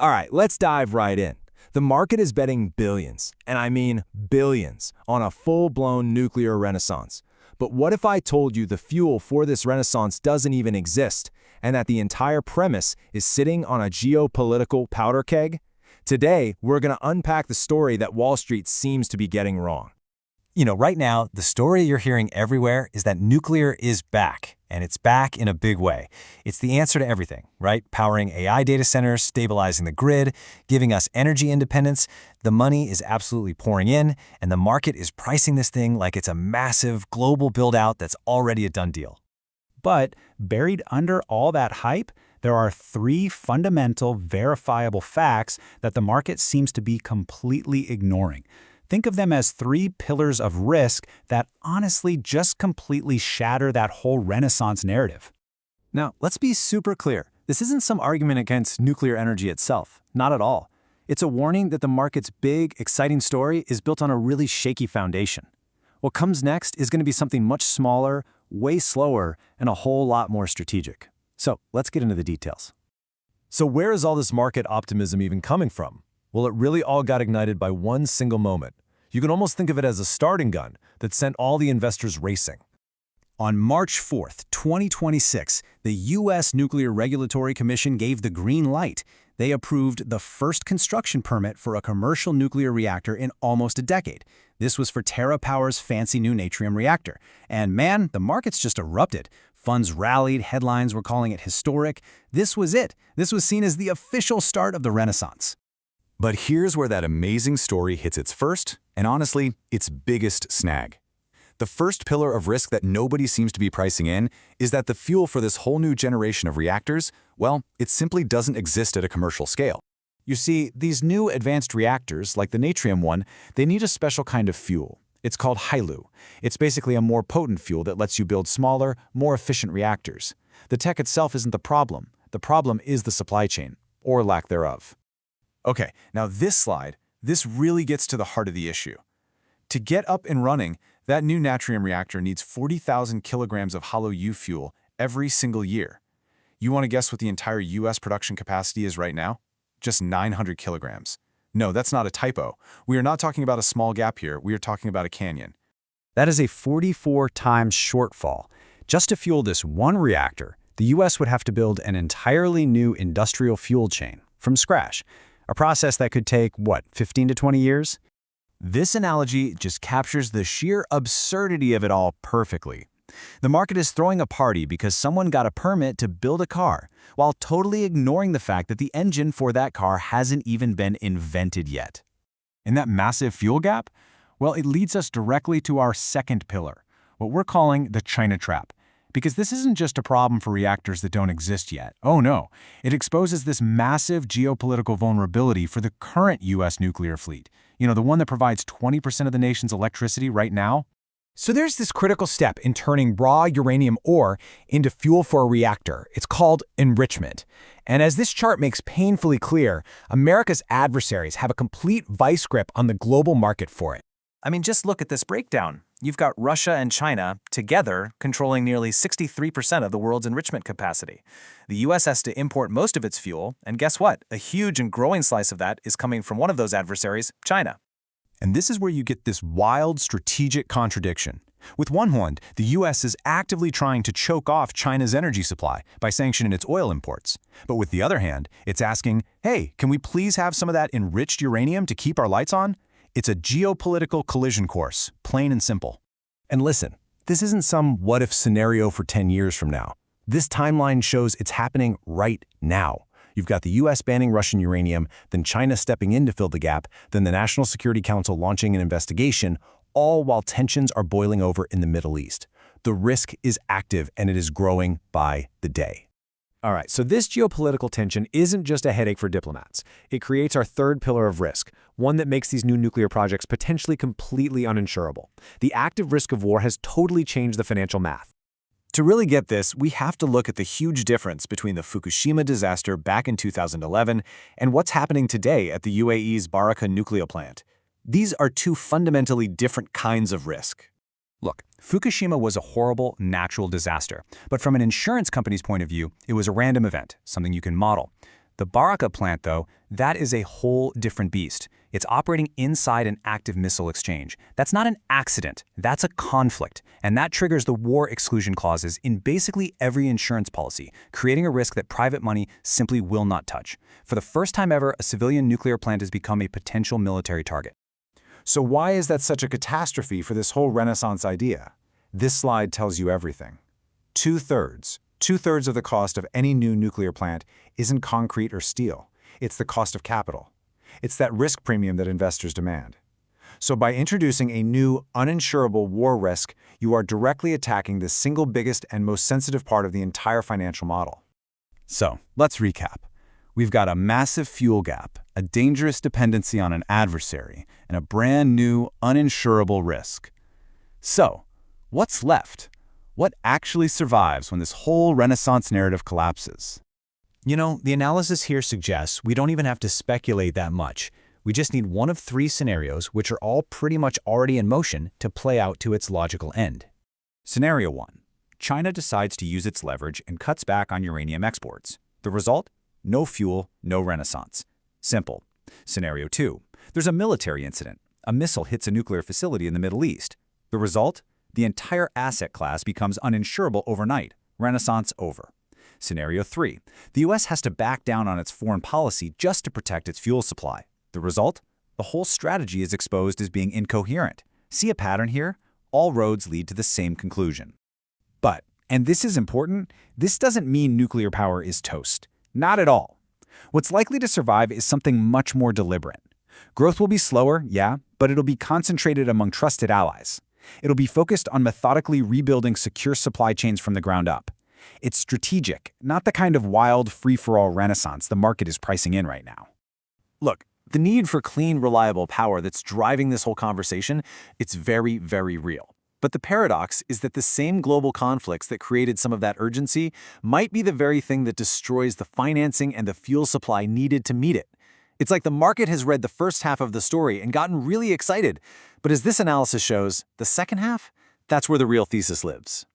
All right, let's dive right in. The market is betting billions, and I mean billions, on a full-blown nuclear renaissance. But what if I told you the fuel for this renaissance doesn't even exist, and that the entire premise is sitting on a geopolitical powder keg? Today, we're going to unpack the story that Wall Street seems to be getting wrong. Right now, the story you're hearing everywhere is that nuclear is back, and it's back in a big way. It's the answer to everything, right? Powering AI data centers, stabilizing the grid, giving us energy independence. The money is absolutely pouring in, and the market is pricing this thing like it's a massive global build-out that's already a done deal. But buried under all that hype, there are three fundamental, verifiable facts that the market seems to be completely ignoring. Think of them as three pillars of risk that honestly just completely shatter that whole Renaissance narrative. Now, let's be super clear. This isn't some argument against nuclear energy itself. Not at all. It's a warning that the market's big, exciting story is built on a really shaky foundation. What comes next is going to be something much smaller, way slower, and a whole lot more strategic. So let's get into the details. So where is all this market optimism even coming from? Well, it really all got ignited by one single moment. You can almost think of it as a starting gun that sent all the investors racing. On March 4th, 2026, the U.S. Nuclear Regulatory Commission gave the green light. They approved the first construction permit for a commercial nuclear reactor in almost a decade. This was for TerraPower's fancy new Natrium reactor. And man, the markets just erupted. Funds rallied, headlines were calling it historic. This was it. This was seen as the official start of the Renaissance. But here's where that amazing story hits its first, and honestly, its biggest snag. The first pillar of risk that nobody seems to be pricing in is that the fuel for this whole new generation of reactors, well, it simply doesn't exist at a commercial scale. You see, these new advanced reactors, like the Natrium one, they need a special kind of fuel. It's called HALEU. It's basically a more potent fuel that lets you build smaller, more efficient reactors. The tech itself isn't the problem. The problem is the supply chain, or lack thereof. Okay, now this slide, this really gets to the heart of the issue. To get up and running, that new Natrium reactor needs 40,000 kilograms of HALEU fuel every single year. You want to guess what the entire US production capacity is right now? Just 900 kilograms. No, that's not a typo. We are not talking about a small gap here, we are talking about a canyon. That is a 44 times shortfall. Just to fuel this one reactor, the U.S. would have to build an entirely new industrial fuel chain from scratch. A process that could take, 15 to 20 years? This analogy just captures the sheer absurdity of it all perfectly. The market is throwing a party because someone got a permit to build a car, while totally ignoring the fact that the engine for that car hasn't even been invented yet. And that massive fuel gap? Well, it leads us directly to our second pillar, what we're calling the China trap. Because this isn't just a problem for reactors that don't exist yet. Oh no, it exposes this massive geopolitical vulnerability for the current U.S. nuclear fleet. The one that provides 20% of the nation's electricity right now. So there's this critical step in turning raw uranium ore into fuel for a reactor. It's called enrichment. And as this chart makes painfully clear, America's adversaries have a complete vice grip on the global market for it. I mean, just look at this breakdown. You've got Russia and China together controlling nearly 63% of the world's enrichment capacity. The U.S. has to import most of its fuel, and guess what? A huge and growing slice of that is coming from one of those adversaries, China. And this is where you get this wild strategic contradiction. With one hand, the U.S. is actively trying to choke off China's energy supply by sanctioning its oil imports. But with the other hand, it's asking, hey, can we please have some of that enriched uranium to keep our lights on? It's a geopolitical collision course, plain and simple. And listen, this isn't some what-if scenario for 10 years from now. This timeline shows it's happening right now. You've got the U.S. banning Russian uranium, then China stepping in to fill the gap, then the National Security Council launching an investigation, all while tensions are boiling over in the Middle East. The risk is active and it is growing by the day. All right, so this geopolitical tension isn't just a headache for diplomats. It creates our third pillar of risk, one that makes these new nuclear projects potentially completely uninsurable. The active risk of war has totally changed the financial math. To really get this, we have to look at the huge difference between the Fukushima disaster back in 2011 and what's happening today at the UAE's Barakah nuclear plant. These are two fundamentally different kinds of risk. Look, Fukushima was a horrible natural disaster, but from an insurance company's point of view, it was a random event, something you can model. The Baraka plant, though, that is a whole different beast. It's operating inside an active missile exchange. That's not an accident, that's a conflict. And that triggers the war exclusion clauses in basically every insurance policy, creating a risk that private money simply will not touch. For the first time ever, a civilian nuclear plant has become a potential military target. So why is that such a catastrophe for this whole Renaissance idea? This slide tells you everything. Two-thirds of the cost of any new nuclear plant isn't concrete or steel. It's the cost of capital. It's that risk premium that investors demand. So by introducing a new, uninsurable war risk, you are directly attacking the single biggest and most sensitive part of the entire financial model. So, let's recap. We've got a massive fuel gap, a dangerous dependency on an adversary, and a brand new, uninsurable risk. So, what's left? What actually survives when this whole Renaissance narrative collapses? You know, the analysis here suggests we don't even have to speculate that much. We just need one of three scenarios, which are all pretty much already in motion, to play out to its logical end. Scenario 1. China decides to use its leverage and cuts back on uranium exports. The result? No fuel, no Renaissance. Simple. Scenario 2. There's a military incident. A missile hits a nuclear facility in the Middle East. The result? The entire asset class becomes uninsurable overnight. Renaissance over. Scenario 3. The U.S. has to back down on its foreign policy just to protect its fuel supply. The result? The whole strategy is exposed as being incoherent. See a pattern here? All roads lead to the same conclusion. But, and this is important, this doesn't mean nuclear power is toast. Not at all. What's likely to survive is something much more deliberate. Growth will be slower, yeah, but it'll be concentrated among trusted allies. It'll be focused on methodically rebuilding secure supply chains from the ground up. It's strategic, not the kind of wild, free-for-all renaissance the market is pricing in right now. Look, the need for clean, reliable power that's driving this whole conversation, it's very, very real. But the paradox is that the same global conflicts that created some of that urgency might be the very thing that destroys the financing and the fuel supply needed to meet it. It's like the market has read the first half of the story and gotten really excited. But as this analysis shows, the second half, that's where the real thesis lives.